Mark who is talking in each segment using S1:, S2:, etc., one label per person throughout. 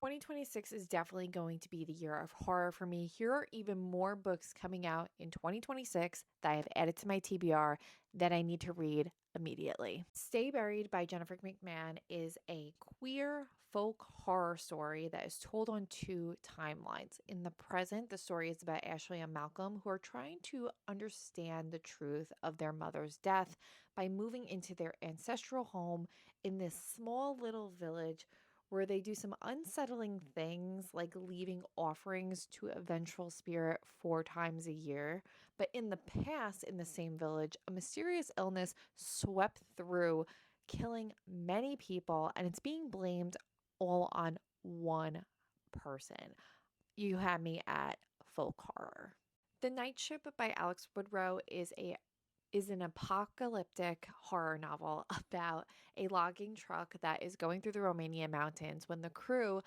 S1: 2026 is definitely going to be the year of horror for me. Here are even more books coming out in 2026 that I have added to my TBR that I need to read immediately. Stay Buried by Jennifer McMahon is a queer folk horror story that is told on two timelines. In the present, the story is about Ashley and Malcolm, who are trying to understand the truth of their mother's death by moving into their ancestral home in this small little village where they do some unsettling things like leaving offerings to a vengeful spirit 4 times a year. But in the past, in the same village, a mysterious illness swept through, killing many people, and it's being blamed all on one person. You had me at folk horror. The Night Ship by Alex Woodrow is an apocalyptic horror novel about a logging truck that is going through the Romanian mountains when the crew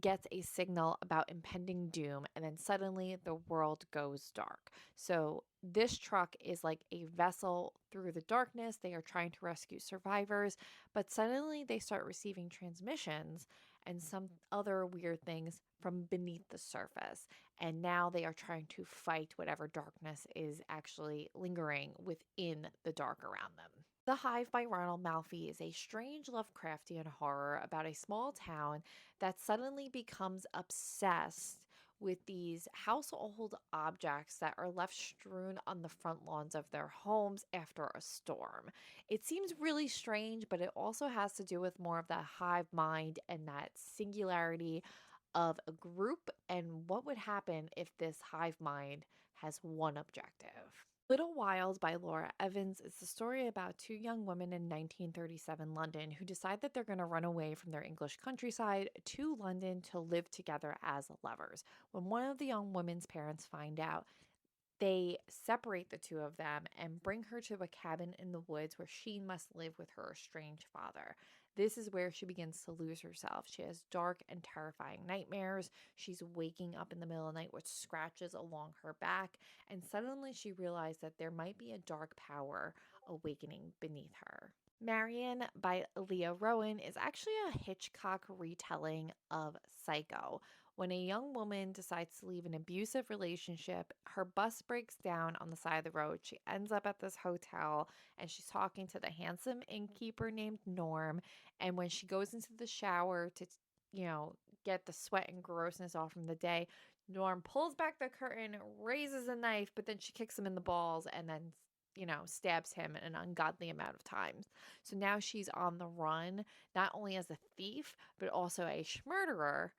S1: gets a signal about impending doom, and then suddenly the world goes dark. So, this truck is like a vessel through the darkness. They are trying to rescue survivors, but suddenly they start receiving transmissions and some other weird things from beneath the surface. And now they are trying to fight whatever darkness is actually lingering within the dark around them. The Hive by Ronald Malfi is a strange Lovecraftian horror about a small town that suddenly becomes obsessed with these household objects that are left strewn on the front lawns of their homes after a storm. It seems really strange, but it also has to do with more of that hive mind and that singularity of a group and what would happen if this hive mind has one objective. Little Wild by Laura Evans is the story about two young women in 1937 London who decide that they're going to run away from their English countryside to London to live together as lovers. When one of the young women's parents find out, they separate the two of them and bring her to a cabin in the woods where she must live with her estranged father. This is where she begins to lose herself. She has dark and terrifying nightmares. She's waking up in the middle of the night with scratches along her back, and suddenly she realized that there might be a dark power awakening beneath her. Marion by Leah Rowan is actually a Hitchcock retelling of Psycho. When a young woman decides to leave an abusive relationship, her bus breaks down on the side of the road. She ends up at this hotel and she's talking to the handsome innkeeper named Norm. And when she goes into the shower to, get the sweat and grossness off from the day, Norm pulls back the curtain, raises a knife, but then she kicks him in the balls and then stabs him an ungodly amount of times. So now she's on the run, not only as a thief, but also a murderer